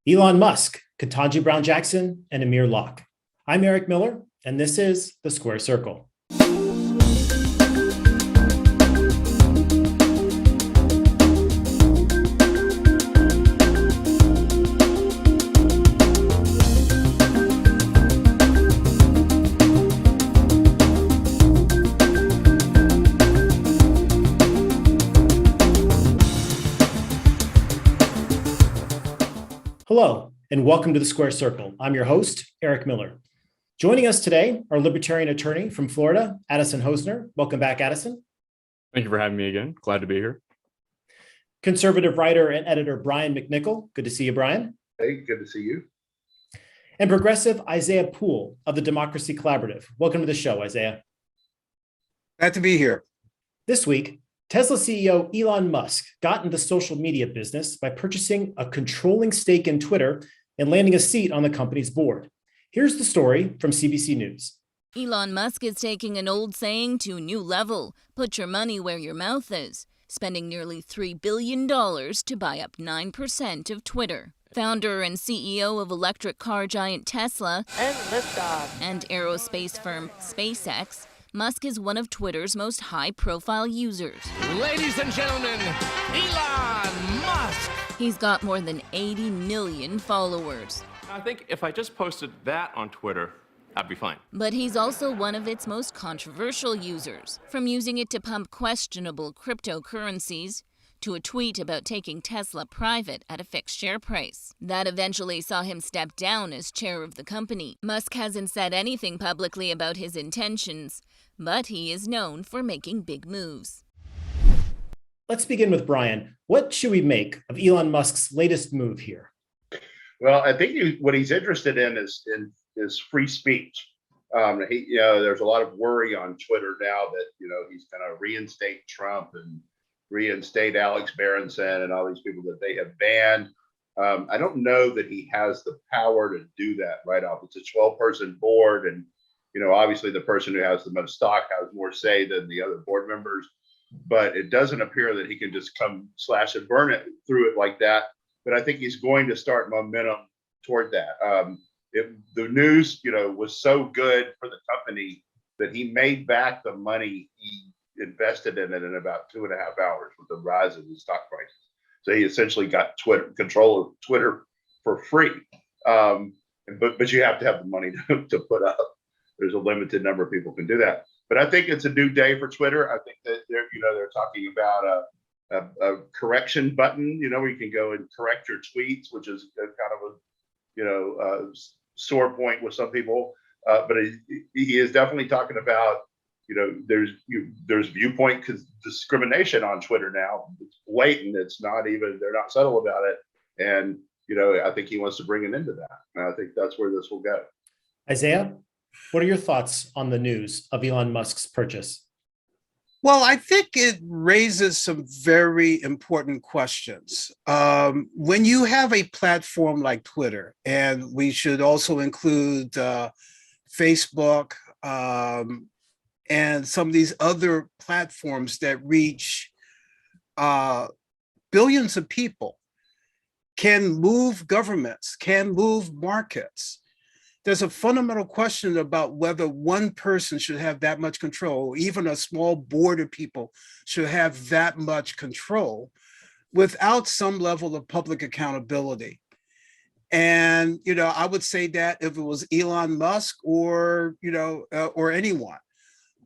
Elon Musk, Ketanji Brown Jackson, and Amir Locke. I'm Eric Miller, and this is The Square Circle. Hello, and welcome to The Square Circle. I'm your host, Eric Miller. Joining us today, our libertarian attorney from Florida, Addison Hosner. Welcome back, Addison. Thank you for having me again. Glad to be here. Conservative writer and editor Brian McNicoll. Good to see you, Brian. Hey, good to see you. And progressive Isaiah Poole of the Democracy Collaborative. Welcome to the show, Isaiah. Glad to be here. This week, Tesla CEO Elon Musk got into the social media business by purchasing a controlling stake in Twitter and landing a seat on the company's board. Here's the story from CBC News. Elon Musk is taking an old saying to a new level: put your money where your mouth is, spending nearly $3 billion to buy up 9% of Twitter. Founder and CEO of electric car giant Tesla and aerospace firm SpaceX, Musk is one of Twitter's most high-profile users. Ladies and gentlemen, Elon Musk! He's got more than 80 million followers. I think if I just posted that on Twitter, I'd be fine. But he's also one of its most controversial users, from using it to pump questionable cryptocurrencies to a tweet about taking Tesla private at a fixed share price. That eventually saw him step down as chair of the company. Musk hasn't said anything publicly about his intentions, but he is known for making big moves. Let's begin with Brian. What should we make of Elon Musk's latest move here? Well, I think what he's interested in is free speech. There's a lot of worry on Twitter now that he's going to reinstate Trump and reinstate Alex Berenson and all these people that they have banned. I don't know that he has the power to do that right off. It's a 12-person board, and obviously the person who has the most stock has more say than the other board members. But it doesn't appear that he can just come slash and burn it through it like that. But I think he's going to start momentum toward that. If the news, was so good for the company that he made back the money he invested in it in about 2.5 hours with the rise of the stock prices. So he essentially got control of Twitter for free. But you have to have the money to put up. There's a limited number of people who can do that. But I think it's a new day for Twitter. I think that they're talking about a correction button, where you can go and correct your tweets, which is kind of a sore point with some people. But he is definitely talking about there's viewpoint discrimination on Twitter now. It's blatant. It's not even, they're not subtle about it. And I think he wants to bring an end to that. And I think that's where this will go. Isaiah, what are your thoughts on the news of Elon Musk's purchase? Well, I think it raises some very important questions. When you have a platform like Twitter, and we should also include Facebook and some of these other platforms that reach billions of people, can move governments, can move markets. There's a fundamental question about whether one person should have that much control, even a small board of people should have that much control without some level of public accountability. And, I would say that if it was Elon Musk or anyone,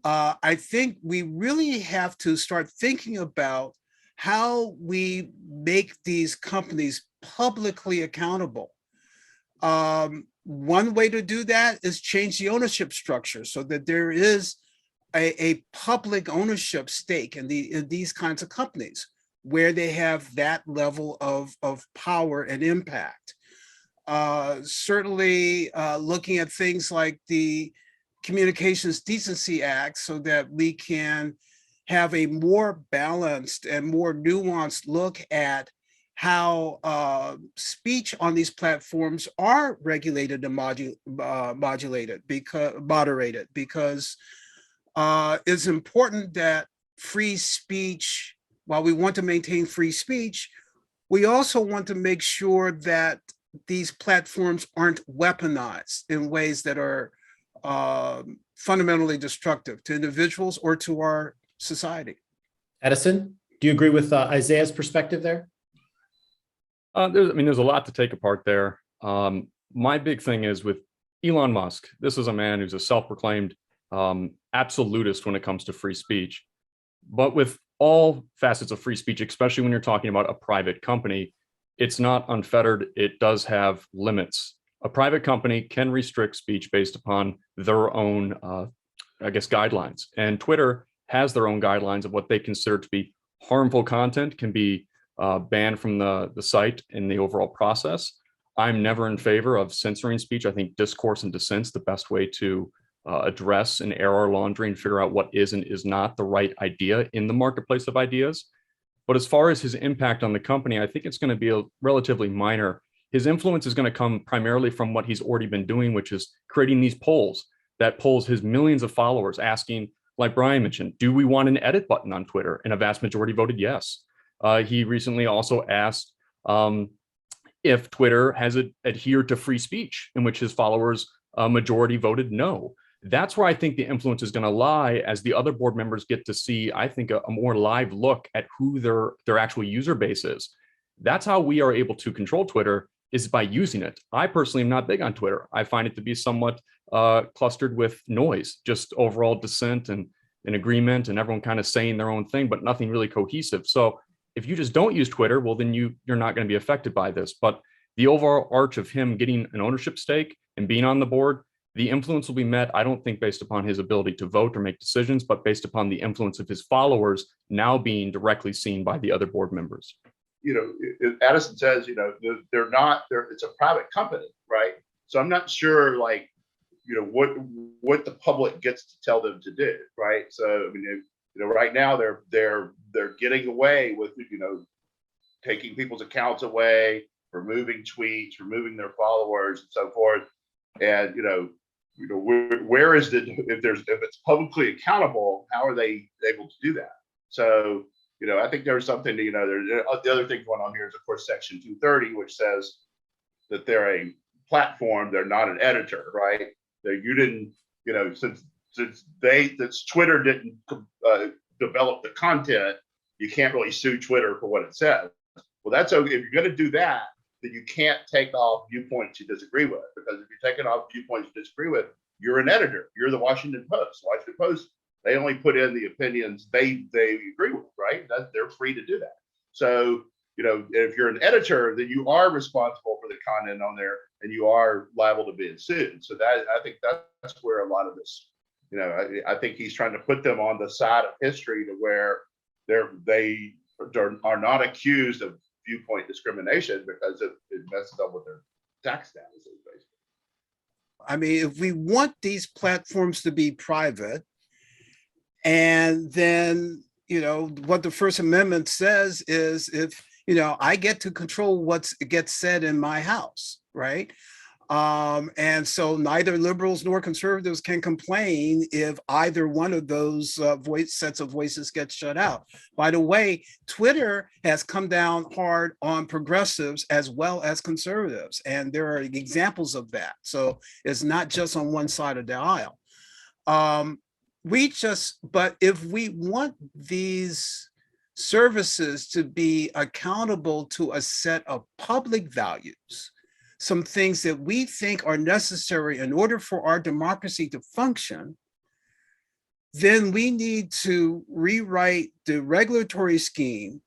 I think we really have to start thinking about how we make these companies publicly accountable. One way to do that is change the ownership structure so that there is a public ownership stake in these kinds of companies where they have that level of power and impact. Certainly looking at things like the Communications Decency Act so that we can have a more balanced and more nuanced look at how speech on these platforms are regulated and moderated because it's important that free speech, while we want to maintain free speech, we also want to make sure that these platforms aren't weaponized in ways that are fundamentally destructive to individuals or to our society. Addison, do you agree with Isaiah's perspective there? There's a lot to take apart there. My big thing is with Elon Musk. This is a man who's a self-proclaimed absolutist when it comes to free speech. But with all facets of free speech, especially when you're talking about a private company, it's not unfettered. It does have limits. A private company can restrict speech based upon their own, guidelines. And Twitter has their own guidelines of what they consider to be harmful content, can be banned from the site in the overall process. I'm never in favor of censoring speech. I think discourse and dissent's the best way to address and air our laundry and figure out what is and is not the right idea in the marketplace of ideas. But as far as his impact on the company, I think it's going to be a relatively minor. His influence is going to come primarily from what he's already been doing, which is creating these polls that polls his millions of followers asking, like Brian mentioned, do we want an edit button on Twitter? And a vast majority voted yes. He recently also asked if Twitter has adhered to free speech, in which his followers, majority voted no. That's where I think the influence is going to lie, as the other board members get to see, I think, a more live look at who their actual user base is. That's how we are able to control Twitter, is by using it. I personally am not big on Twitter. I find it to be somewhat clustered with noise, just overall dissent and agreement and everyone kind of saying their own thing, but nothing really cohesive. So if you just don't use Twitter, well, then you're not going to be affected by this. But the overall arch of him getting an ownership stake and being on the board, the influence will be met, I don't think, based upon his ability to vote or make decisions, but based upon the influence of his followers now being directly seen by the other board members. Addison says, it's a private company, right? So I'm not sure, what the public gets to tell them to do, right? So, right now they're getting away with, taking people's accounts away, removing tweets, removing their followers and so forth. And, where is if it's publicly accountable, how are they able to do that? So, I think there's something to, the other thing going on here is, of course, Section 230, which says that they're a platform, they're not an editor, right? That you didn't, since Twitter didn't develop the content, you can't really sue Twitter for what it says. Well, that's okay. If you're going to do that, then you can't take off viewpoints you disagree with, because if you're taking off viewpoints you disagree with, you're an editor. You're the Washington Post. Washington Post, they only put in the opinions they agree with, right? They're free to do that. So, if you're an editor, then you are responsible for the content on there, and you are liable to be sued. So I think that's where a lot of this, I think he's trying to put them on the side of history to where they are not accused of viewpoint discrimination, because it messes up with their tax status, basically. I mean, if we want these platforms to be private, and then, what the First Amendment says is, if, I get to control what gets said in my house, right? And so neither liberals nor conservatives can complain if either one of those sets of voices gets shut out. By the way, Twitter has come down hard on progressives as well as conservatives, and there are examples of that. So it's not just on one side of the aisle. But if we want these services to be accountable to a set of public values, some things that we think are necessary in order for our democracy to function, then we need to rewrite the regulatory scheme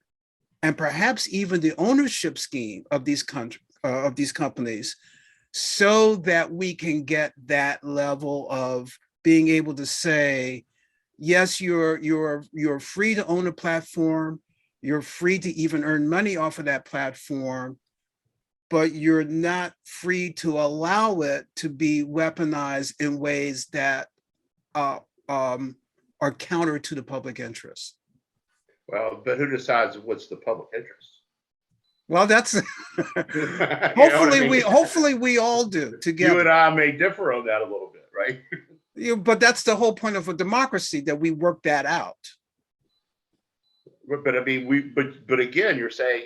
and perhaps even the ownership scheme of these companies, so that we can get that level of being able to say, yes, you're free to own a platform, you're free to even earn money off of that platform, but you're not free to allow it to be weaponized in ways that are counter to the public interest. Well, but who decides what's the public interest? Well, that's hopefully we all do together. You and I may differ on that a little bit, right? But that's the whole point of a democracy, that we work that out. But I mean, but again, you're saying,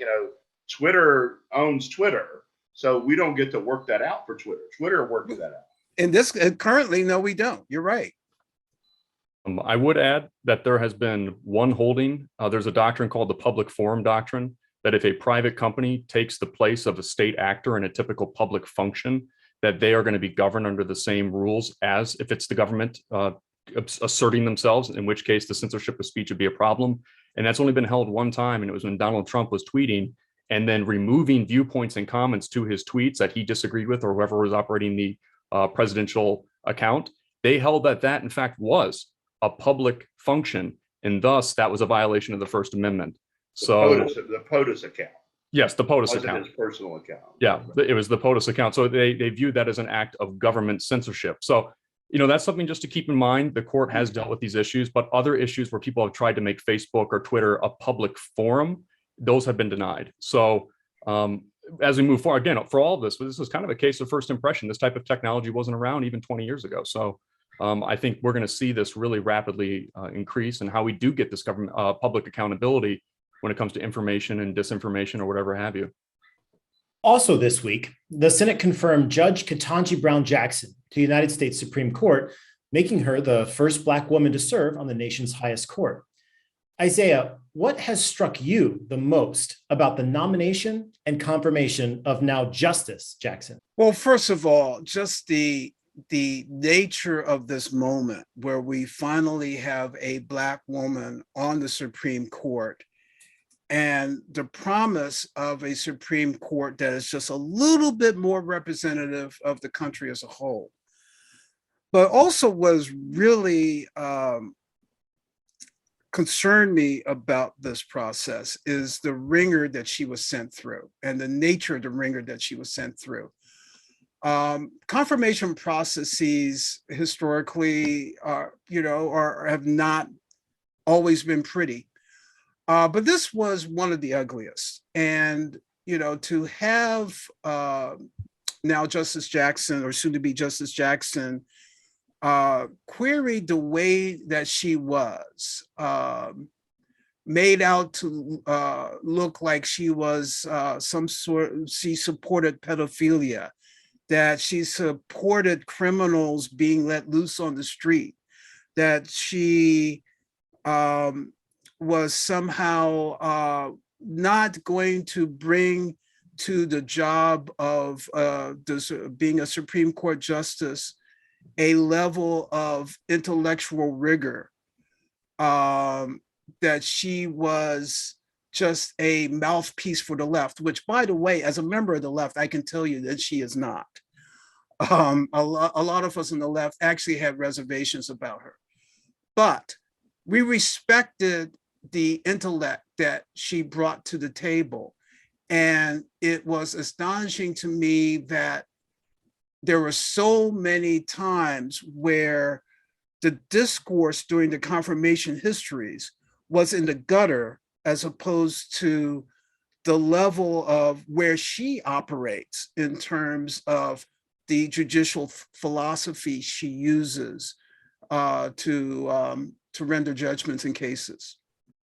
Twitter owns Twitter. So we don't get to work that out for Twitter. Twitter works that out. And this currently, no, we don't. You're right. I would add that there has been one holding. There's a doctrine called the public forum doctrine, that if a private company takes the place of a state actor in a typical public function, that they are going to be governed under the same rules as if it's the government asserting themselves, in which case the censorship of speech would be a problem. And that's only been held one time, and it was when Donald Trump was tweeting and then removing viewpoints and comments to his tweets that he disagreed with, or whoever was operating the presidential account. They held that that, in fact, was a public function, and thus that was a violation of the First Amendment. The POTUS account. Yes, the POTUS Wasn't account. his personal account. Yeah, it was the POTUS account. So they viewed that as an act of government censorship. So, you know, that's something just to keep in mind. The court has dealt with these issues, but other issues where people have tried to make Facebook or Twitter a public forum, those have been denied. So as we move forward, again, for all of this is kind of a case of first impression. This type of technology wasn't around even 20 years ago. So I think we're going to see this really rapidly increase, and how we do get this government public accountability when it comes to information and disinformation or whatever have you. Also this week, the Senate confirmed Judge Ketanji Brown Jackson to the United States Supreme Court, making her the first Black woman to serve on the nation's highest court. Isaiah, what has struck you the most about the nomination and confirmation of now Justice Jackson? Well, first of all, just the nature of this moment where we finally have a Black woman on the Supreme Court, and the promise of a Supreme Court that is just a little bit more representative of the country as a whole. But also was really concerned me about this process is the ringer that she was sent through, and the nature of the ringer that she was sent through. Confirmation processes historically have not always been pretty. But this was one of the ugliest. And, you know, to have now Justice Jackson, or soon to be Justice Jackson, queried the way that she was, made out to look like she was she supported pedophilia, that she supported criminals being let loose on the street, that she was somehow not going to bring to the job of being a Supreme Court justice a level of intellectual rigor, that she was just a mouthpiece for the left, which, by the way, as a member of the left, I can tell you that she is not. A lot of us on the left actually had reservations about her, but we respected the intellect that she brought to the table. And it was astonishing to me that there were so many times where the discourse during the confirmation histories was in the gutter, as opposed to the level of where she operates in terms of the judicial philosophy she uses to render judgments in cases.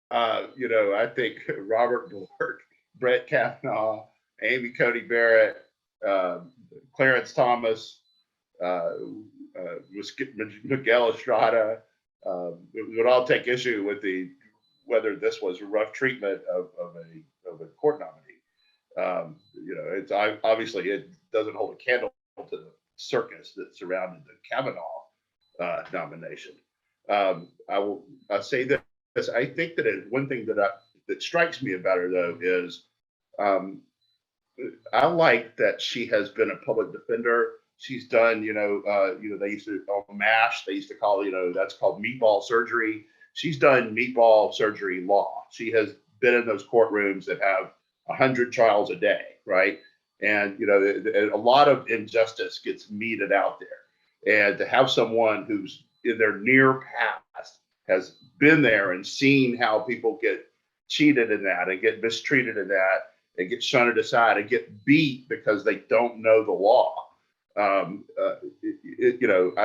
I think Robert Bork, Brett Kavanaugh, Amy Coney Barrett, Clarence Thomas, Miguel Estrada would all take issue with whether this was a rough treatment of a court nominee. It's obviously it doesn't hold a candle to the circus that surrounded the Kavanaugh nomination. I'll say this. I think that one thing that strikes me about her, though, is I like that she has been a public defender. She's done, they used to on MASH, they used to call, that's called meatball surgery. She's done meatball surgery law. She has been in those courtrooms that have 100 trials a day, right? And a lot of injustice gets meted out there. And to have someone who's in their near past has been there and seen how people get cheated in that and get mistreated in that and get shunted aside and get beat because they don't know the law. I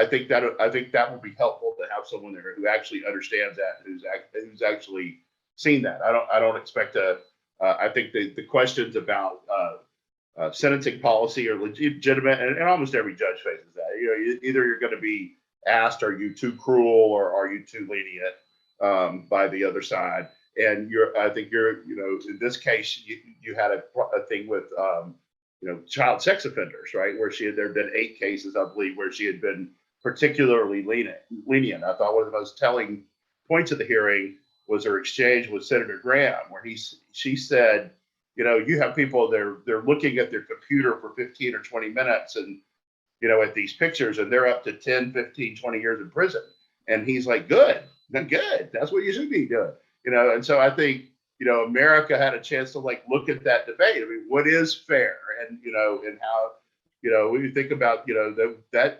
think that would be helpful to have someone there who actually understands that, who's actually seen that. I don't expect I think the questions about sentencing policy are legitimate, and almost every judge faces that. Either you're going to be asked, are you too cruel or are you too lenient by the other side? And I think in this case, you had a thing with, child sex offenders, right? Where there had been 8 cases, I believe, where she had been particularly lenient. I thought one of the most telling points of the hearing was her exchange with Senator Graham, where she said, you have people, they're looking at their computer for 15 or 20 minutes and, at these pictures, and they're up to 10, 15, 20 years in prison. And he's like, good. That's what you should be doing. And so I think, America had a chance to look at that debate. I mean, what is fair? And, and how, when you think about, that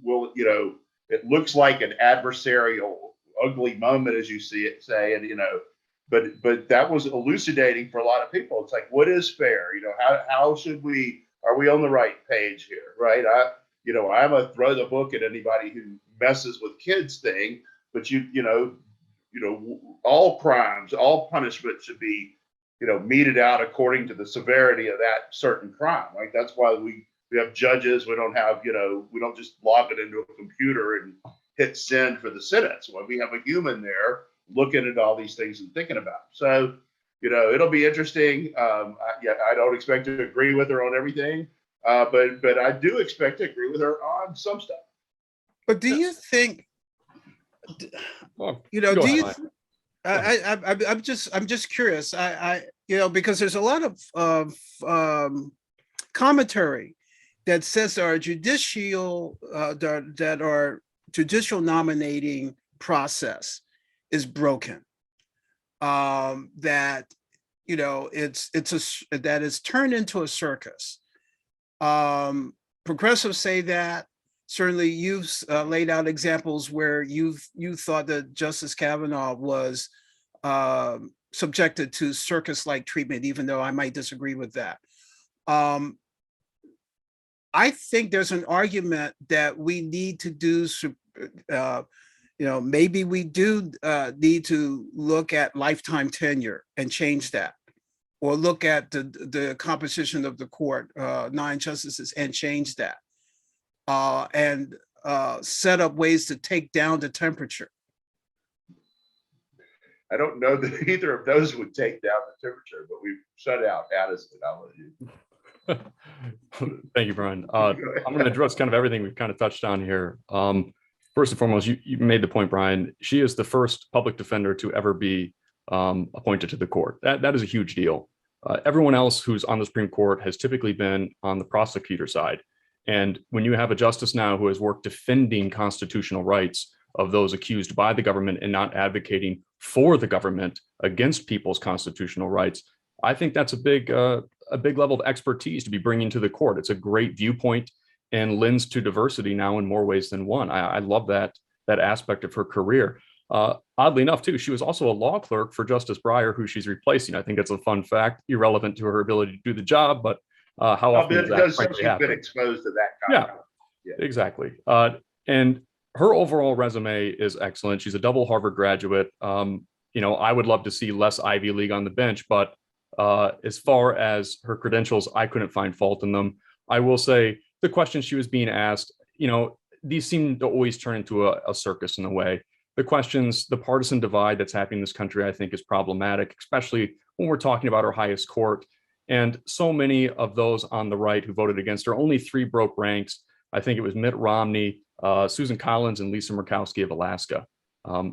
will, it looks like an adversarial, ugly moment, as you say, and, but that was elucidating for a lot of people. It's like, what is fair? How should are we on the right page here? Right. I'm a throw the book at anybody who messes with kids thing, but all crimes, all punishment should be, meted out according to the severity of that certain crime. Like that's why we have judges. We don't have, we don't just log it into a computer and hit send for the sentence. When we have a human there looking at all these things and thinking about them. So, it'll be interesting. I don't expect to agree with her on everything, but I do expect to agree with her on some stuff. But do you think, Well, do you? I'm just curious. Because there's a lot of commentary that says our judicial nominating process is broken. That it's turned into a circus. Progressives say that. Certainly, you've laid out examples where you thought that Justice Kavanaugh was subjected to circus-like treatment, even though I might disagree with that. I think there's an argument that we need to do. Maybe we do need to look at lifetime tenure and change that, or look at the composition of the court, 9 justices, and change that. And set up ways to take down the temperature. I don't know that either of those would take down the temperature, but we've shut out Addison. I'll let you. Thank you, Brian. I'm going to address kind of everything we've kind of touched on here. First and foremost, you made the point, Brian. She is the first public defender to ever be appointed to the court. That is a huge deal. Everyone else who's on the Supreme Court has typically been on the prosecutor side. And when you have a justice now who has worked defending constitutional rights of those accused by the government and not advocating for the government against people's constitutional rights, I think that's a big level of expertise to be bringing to the court. It's a great viewpoint and lends to diversity now in more ways than one. I love that aspect of her career. Oddly enough, too, she was also a law clerk for Justice Breyer, who she's replacing. I think it's a fun fact, irrelevant to her ability to do the job, but how often does that frankly happen? Been exposed to that kind of. Yeah, exactly. And her overall resume is excellent. She's a double Harvard graduate. I would love to see less Ivy League on the bench, but as far as her credentials, I couldn't find fault in them. I will say the questions she was being asked, these seem to always turn into a circus in a way. The questions, the partisan divide that's happening in this country, I think is problematic, especially when we're talking about our highest court. And so many of those on the right who voted against her, only 3 broke ranks. I think it was Mitt Romney, Susan Collins, and Lisa Murkowski of Alaska.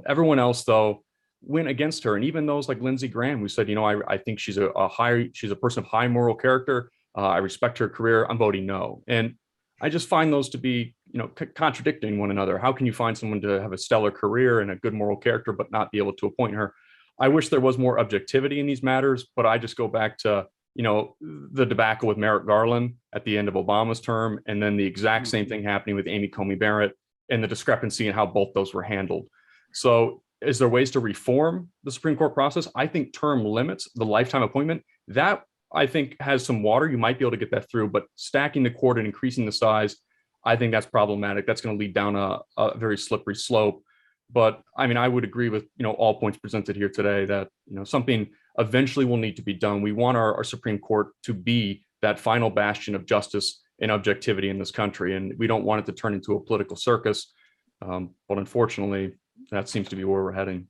Everyone else, though, went against her. And even those like Lindsey Graham, who said, I think she's a person of high moral character. I respect her career. I'm voting no. And I just find those to be, contradicting one another. How can you find someone to have a stellar career and a good moral character, but not be able to appoint her? I wish there was more objectivity in these matters, but I just go back to, the debacle with Merrick Garland at the end of Obama's term, and then the exact same thing happening with Amy Coney Barrett, and the discrepancy in how both those were handled. So is there ways to reform the Supreme Court process? I think term limits, the lifetime appointment, that I think has some water. You might be able to get that through, but stacking the court and increasing the size, I think that's problematic. That's going to lead down a very slippery slope. But I mean, I would agree with, all points presented here today that, something eventually will need to be done. We want our Supreme Court to be that final bastion of justice and objectivity in this country. And we don't want it to turn into a political circus. But unfortunately, that seems to be where we're heading.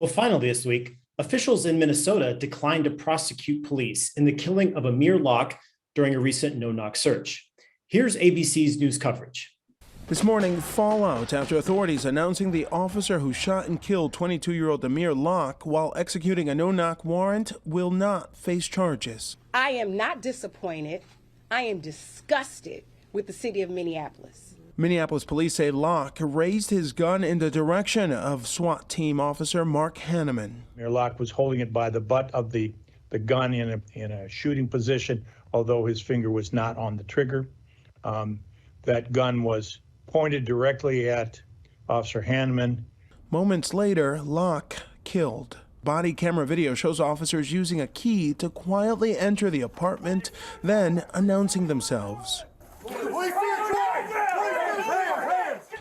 Well, finally this week, officials in Minnesota declined to prosecute police in the killing of Amir Locke during a recent no-knock search. Here's ABC's news coverage. This morning, fallout after authorities announcing the officer who shot and killed 22-year-old Amir Locke while executing a no-knock warrant will not face charges. I am not disappointed. I am disgusted with the city of Minneapolis. Minneapolis police say Locke raised his gun in the direction of SWAT team officer Mark Hanneman. Amir Locke was holding it by the butt of the gun in a shooting position, although his finger was not on the trigger. That gun was pointed directly at Officer Hanneman. Moments later, Locke killed. Body camera video shows officers using a key to quietly enter the apartment, then announcing themselves.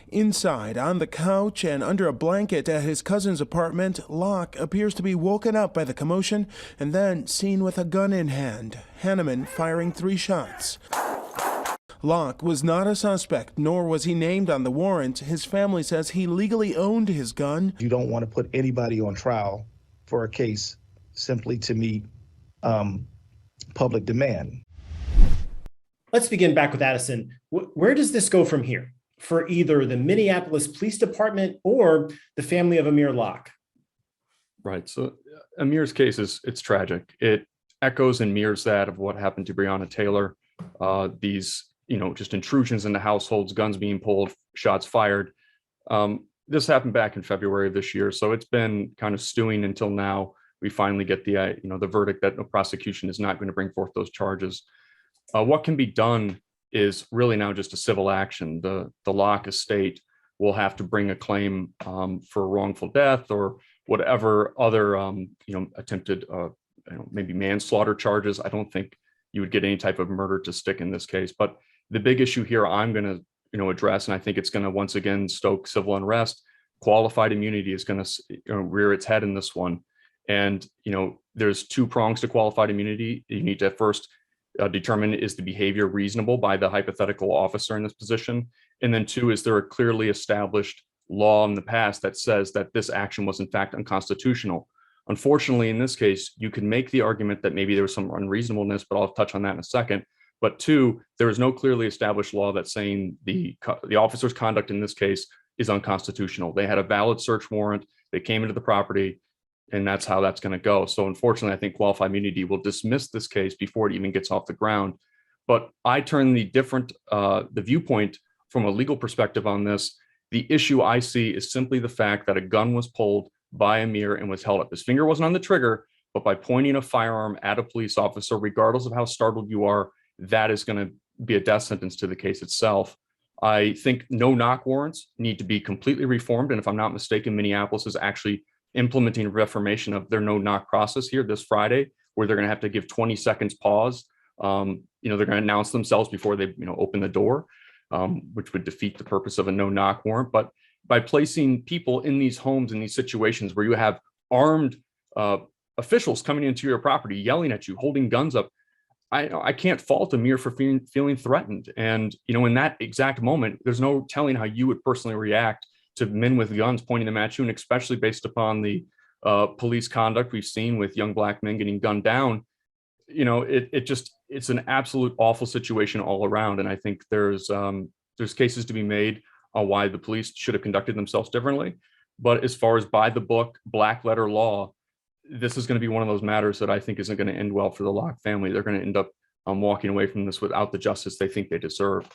Inside, on the couch and under a blanket at his cousin's apartment, Locke appears to be woken up by the commotion and then seen with a gun in hand, Hanneman firing 3 shots. Locke was not a suspect, nor was he named on the warrant. His family says he legally owned his gun. You don't want to put anybody on trial for a case simply to meet public demand. Let's begin back with Addison. Where does this go from here for either the Minneapolis Police Department or the family of Amir Locke? Right. So Amir's case it's tragic. It echoes and mirrors that of what happened to Breonna Taylor. These just intrusions into households, guns being pulled, shots fired. This happened back in February of this year, so it's been kind of stewing until now. We finally get the verdict that no prosecution is not going to bring forth those charges. What can be done is really now just a civil action. The Locke estate will have to bring a claim for wrongful death or whatever other attempted maybe manslaughter charges. I don't think you would get any type of murder to stick in this case, but the big issue here I'm going to address, and I think it's going to once again stoke civil unrest. Qualified immunity is going to rear its head in this one. And there's 2 prongs to qualified immunity. You need to first determine, is the behavior reasonable by the hypothetical officer in this position, and then 2, is there a clearly established law in the past that says that this action was in fact unconstitutional. Unfortunately, in this case, you can make the argument that maybe there was some unreasonableness, but I'll touch on that in a second. But 2, there is no clearly established law that's saying the officer's conduct in this case is unconstitutional. They had a valid search warrant. They came into the property, and that's how that's going to go. So unfortunately, I think qualified immunity will dismiss this case before it even gets off the ground. But I turn the viewpoint from a legal perspective on this. The issue I see is simply the fact that a gun was pulled by Amir and was held up. His finger wasn't on the trigger, but by pointing a firearm at a police officer, regardless of how startled you are, that is going to be a death sentence to the case itself. I think no-knock warrants need to be completely reformed. And if I'm not mistaken, Minneapolis is actually implementing reformation of their no-knock process here this Friday, where they're going to have to give 20 seconds pause. They're going to announce themselves before they open the door, which would defeat the purpose of a no-knock warrant. But by placing people in these homes, in these situations where you have armed officials coming into your property, yelling at you, holding guns up, I can't fault Amir for feeling threatened. And, in that exact moment, there's no telling how you would personally react to men with guns pointing them at you, and especially based upon the police conduct we've seen with young Black men getting gunned down. It's an absolute awful situation all around. And I think there's cases to be made on why the police should have conducted themselves differently. But as far as by the book, black letter law, this is going to be one of those matters that I think isn't going to end well for the Locke family. They're going to end up walking away from this without the justice they think they deserve.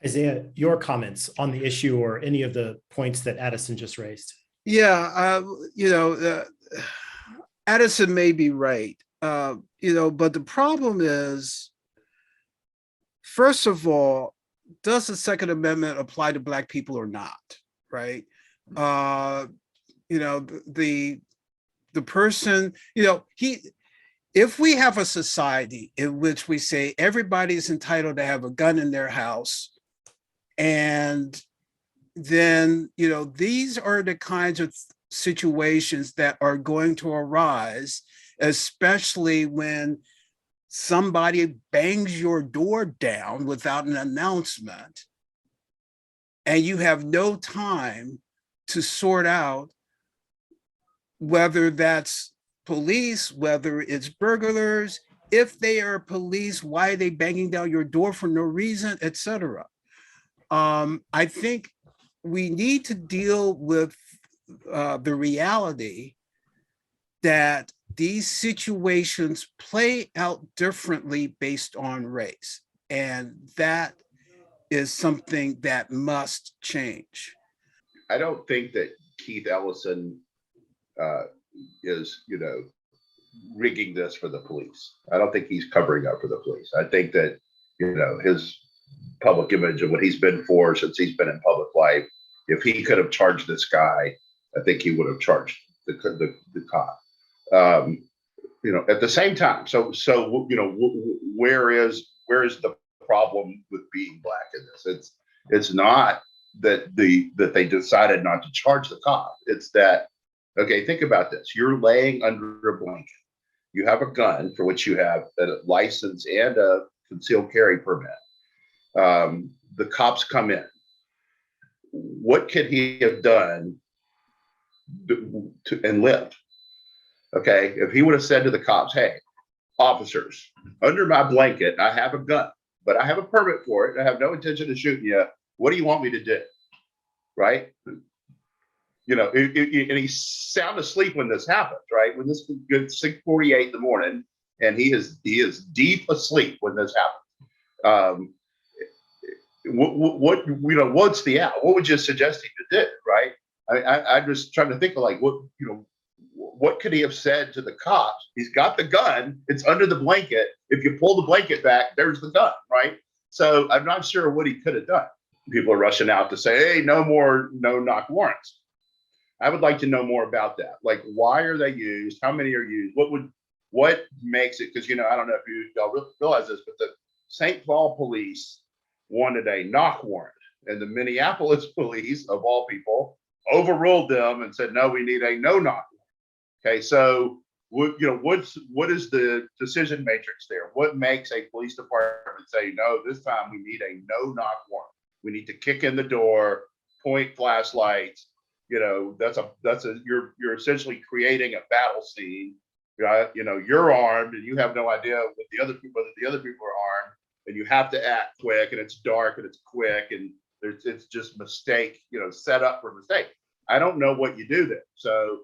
Isaiah, your comments on the issue or any of the points that Addison just raised? Yeah, Addison may be right, but the problem is, first of all, does the Second Amendment apply to Black people or not, right? The person, if we have a society in which we say everybody's entitled to have a gun in their house, and then, these are the kinds of situations that are going to arise, especially when somebody bangs your door down without an announcement, and you have no time to sort out whether that's police, whether it's burglars, if they are police, why are they banging down your door for no reason, etc. I think we need to deal with the reality that these situations play out differently based on race. And that is something that must change. I don't think that Keith Ellison is, rigging this for the police. I don't think he's covering up for the police. I think that, his public image and what he's been for since he's been in public life, if he could have charged this guy, I think he would have charged the cop. At the same time, so where is the problem with being black in this? It's not that they decided not to charge the cop. It's that, okay, think about this. You're laying under a blanket. You have a gun for which you have a license and a concealed carry permit. The cops come in. What could he have done and lived? Okay, if he would have said to the cops, hey, officers, under my blanket, I have a gun, but I have a permit for it. I have no intention of shooting you. What do you want me to do? Right? And he's sound asleep when this happens, right? When this gets 6:48 in the morning, and he is deep asleep when this happens. What's the out? What would you suggest he could do, right? I'm just trying to think of what could he have said to the cops? He's got the gun. It's under the blanket. If you pull the blanket back, there's the gun, right? So I'm not sure what he could have done. People are rushing out to say, hey, no more no-knock warrants. I would like to know more about that. Like, why are they used? How many are used? What makes it? Because, I don't know if y'all realize this, but the St. Paul police wanted a knock warrant, and the Minneapolis police, of all people, overruled them and said, no, we need a no-knock warrant. Okay, so what is the decision matrix there? What makes a police department say, no, this time we need a no-knock warrant? We need to kick in the door, point flashlights. You're essentially creating a battle scene. You're armed and you have no idea whether the other people are armed, and you have to act quick, and it's dark and it's quick, and it's just mistake, set up for mistake. I don't know what you do there. So,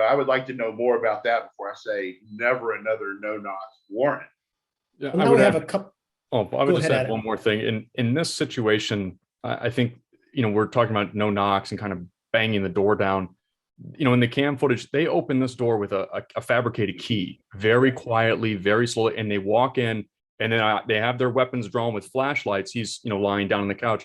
I would like to know more about that before I say never another no-knock warrant. Yeah, well, now we have a couple. Oh, I would just add one more thing. In this situation, I think, we're talking about no knocks and kind of banging the door down. In the cam footage, they open this door with a fabricated key, very quietly, very slowly, and they walk in, and then they have their weapons drawn with flashlights. He's, lying down on the couch.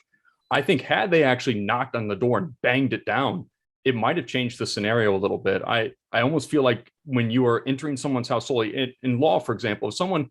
I think had they actually knocked on the door and banged it down, it might have changed the scenario a little bit. I almost feel like when you are entering someone's house solely in law, for example, if someone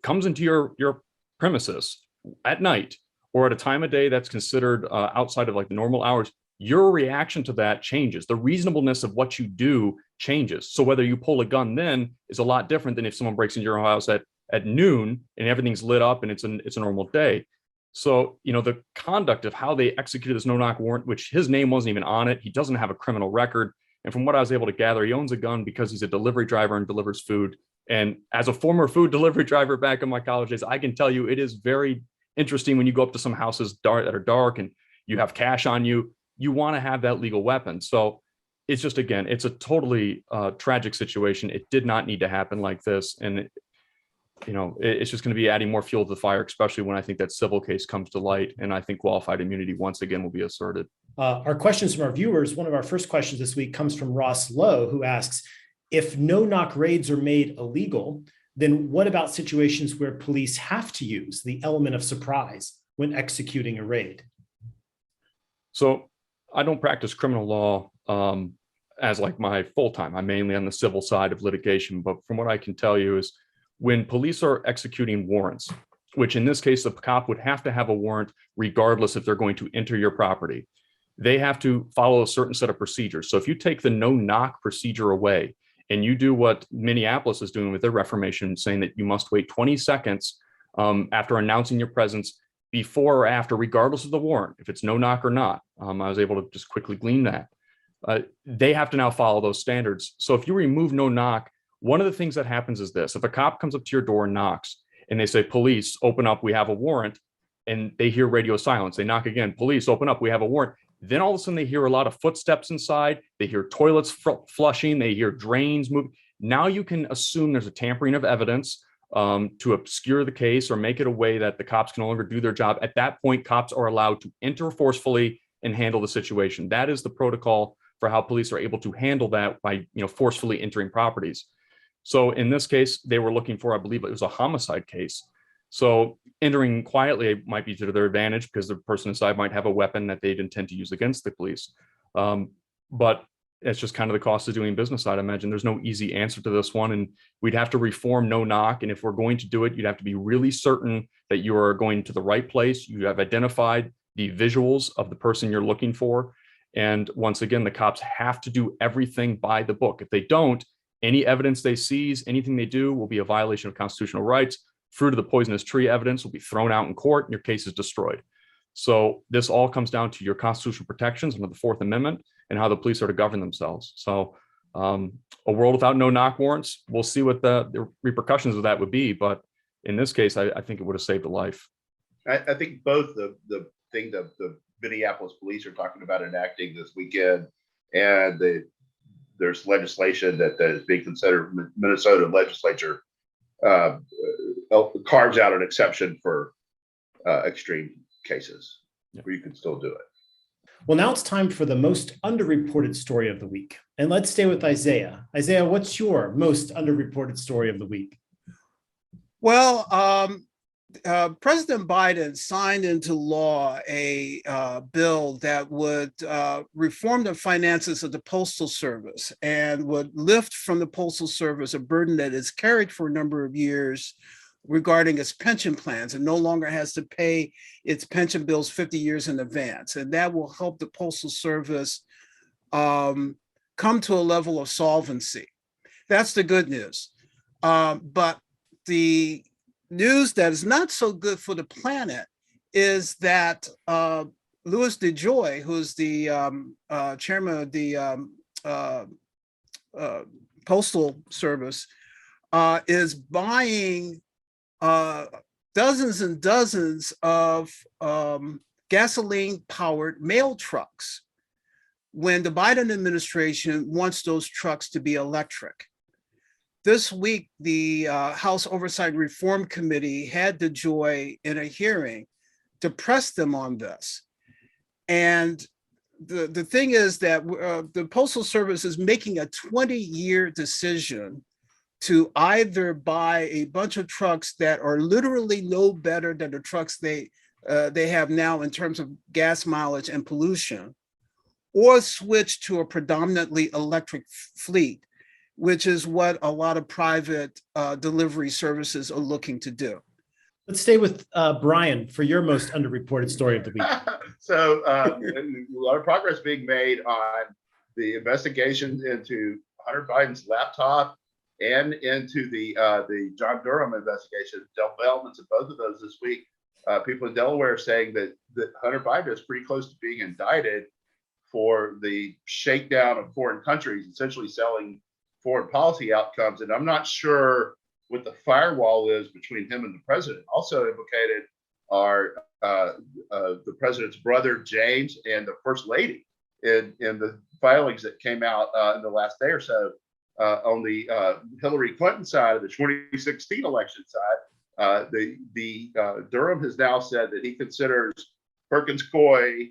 comes into your premises at night or at a time of day that's considered outside of the normal hours, your reaction to that changes. The reasonableness of what you do changes. So whether you pull a gun then is a lot different than if someone breaks into your house at noon and everything's lit up and it's a normal day. So, the conduct of how they executed this no-knock warrant, which his name wasn't even on it, he doesn't have a criminal record. And from what I was able to gather, he owns a gun because he's a delivery driver and delivers food. And as a former food delivery driver back in my college days, I can tell you it is very interesting when you go up to some houses that are dark and you have cash on you. You want to have that legal weapon. So it's just, again, it's a totally tragic situation. It did not need to happen like this. And, it's just going to be adding more fuel to the fire, especially when I think that civil case comes to light. And I think qualified immunity once again will be asserted. Our questions from our viewers, one of our first questions this week comes from Ross Lowe, who asks, if no-knock raids are made illegal, then what about situations where police have to use the element of surprise when executing a raid? So I don't practice criminal law as my full-time. I'm mainly on the civil side of litigation. But from what I can tell you is when police are executing warrants, which in this case, the cop would have to have a warrant regardless if they're going to enter your property, they have to follow a certain set of procedures. So if you take the no-knock procedure away, and you do what Minneapolis is doing with their reformation, saying that you must wait 20 seconds after announcing your presence before or after, regardless of the warrant, if it's no knock or not. I was able to just quickly glean that. They have to now follow those standards. So if you remove no knock, one of the things that happens is this: if a cop comes up to your door and knocks and they say, "Police, open up, we have a warrant," and they hear radio silence, they knock again, "Police, open up, we have a warrant." Then all of a sudden they hear a lot of footsteps inside, they hear toilets flushing, they hear drains moving. Now you can assume there's a tampering of evidence to obscure the case or make it a way that the cops can no longer do their job. At that point, cops are allowed to enter forcefully and handle the situation. That is the protocol for how police are able to handle that by, forcefully entering properties. So in this case, they were looking for, I believe it was a homicide case. So entering quietly might be to their advantage because the person inside might have a weapon that they'd intend to use against the police. But it's just kind of the cost of doing business. I'd imagine there's no easy answer to this one, and we'd have to reform no knock. And if we're going to do it, you'd have to be really certain that you are going to the right place. You have identified the visuals of the person you're looking for. And once again, the cops have to do everything by the book. If they don't, any evidence they seize, anything they do will be a violation of constitutional rights. Fruit of the poisonous tree evidence will be thrown out in court and your case is destroyed. So this all comes down to your constitutional protections under the Fourth Amendment and how the police are to govern themselves. So a world without no knock warrants, we'll see what the repercussions of that would be. But in this case, I think it would have saved a life. I think both the thing that the Minneapolis police are talking about enacting this weekend, and there's legislation that is being considered. Minnesota legislature carves out an exception for extreme cases where you can still do it. Well, now it's time for the most underreported story of the week. And let's stay with Isaiah. Isaiah, what's your most underreported story of the week? Well, President Biden signed into law a bill that would reform the finances of the Postal Service and would lift from the Postal Service a burden that is carried for a number of years regarding its pension plans, and no longer has to pay its pension bills 50 years in advance. And that will help the Postal Service come to a level of solvency. That's the good news. But the news that is not so good for the planet is that Louis DeJoy, who's the chairman of the Postal Service, is buying dozens and dozens of gasoline-powered mail trucks when the Biden administration wants those trucks to be electric. This week, the House Oversight and Reform Committee had DeJoy in a hearing to press them on this. And the thing is that the Postal Service is making a 20-year decision to either buy a bunch of trucks that are literally no better than the trucks they have now in terms of gas mileage and pollution, or switch to a predominantly electric fleet, which is what a lot of private delivery services are looking to do. Let's stay with Brian for your most underreported story of the week. So a lot of progress being made on the investigations into Hunter Biden's laptop and into the John Durham investigation. Developments of both of those this week. People in Delaware are saying that Hunter Biden is pretty close to being indicted for the shakedown of foreign countries, essentially selling foreign policy outcomes. And I'm not sure what the firewall is between him and the president. Also implicated are the president's brother, James, and the first lady in the filings that came out in the last day or so on the Hillary Clinton side of the 2016 election side. Durham has now said that he considers Perkins Coie,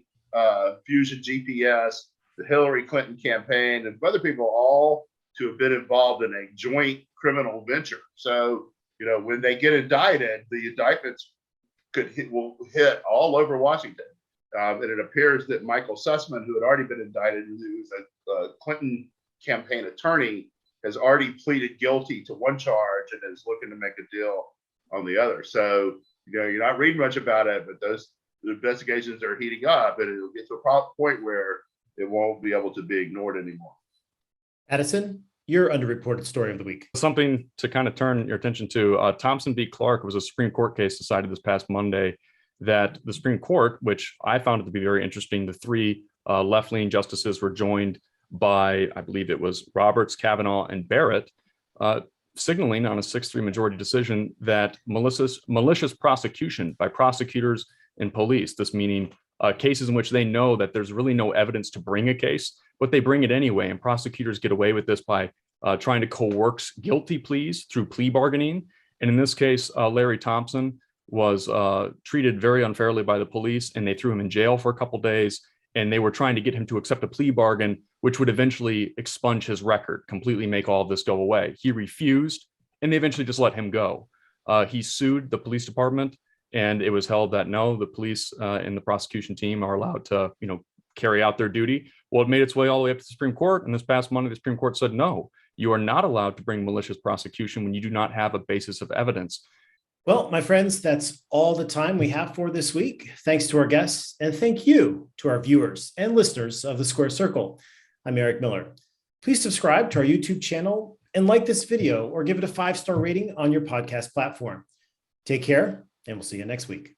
Fusion GPS, the Hillary Clinton campaign, and other people all to have been involved in a joint criminal venture. So, when they get indicted, the indictments will hit all over Washington. And it appears that Michael Sussman, who had already been indicted, who's a Clinton campaign attorney, has already pleaded guilty to one charge and is looking to make a deal on the other. So, you're not reading much about it, but those investigations are heating up, and it'll get to a point where it won't be able to be ignored anymore. Addison? your underreported story of the week. Something to kind of turn your attention to, Thompson v. Clark was a Supreme Court case decided this past Monday that the Supreme Court, which I found it to be very interesting, the three left-leaning justices were joined by, I believe it was Roberts, Kavanaugh, and Barrett, signaling on a 6-3 majority decision that malicious prosecution by prosecutors and police, this meaning cases in which they know that there's really no evidence to bring a case, but they bring it anyway, and prosecutors get away with this by trying to coerce guilty pleas through plea bargaining. And in this case, Larry Thompson was treated very unfairly by the police, and they threw him in jail for a couple days, and they were trying to get him to accept a plea bargain, which would eventually expunge his record, completely make all of this go away. He refused, and they eventually just let him go. He sued the police department, and it was held that no, the police and the prosecution team are allowed to, carry out their duty. Well, it made its way all the way up to the Supreme Court, and this past Monday, the Supreme Court said, no, you are not allowed to bring malicious prosecution when you do not have a basis of evidence. Well, my friends, that's all the time we have for this week. Thanks to our guests, and thank you to our viewers and listeners of The Square Circle. I'm Eric Miller. Please subscribe to our YouTube channel and like this video or give it a 5-star rating on your podcast platform. Take care, and we'll see you next week.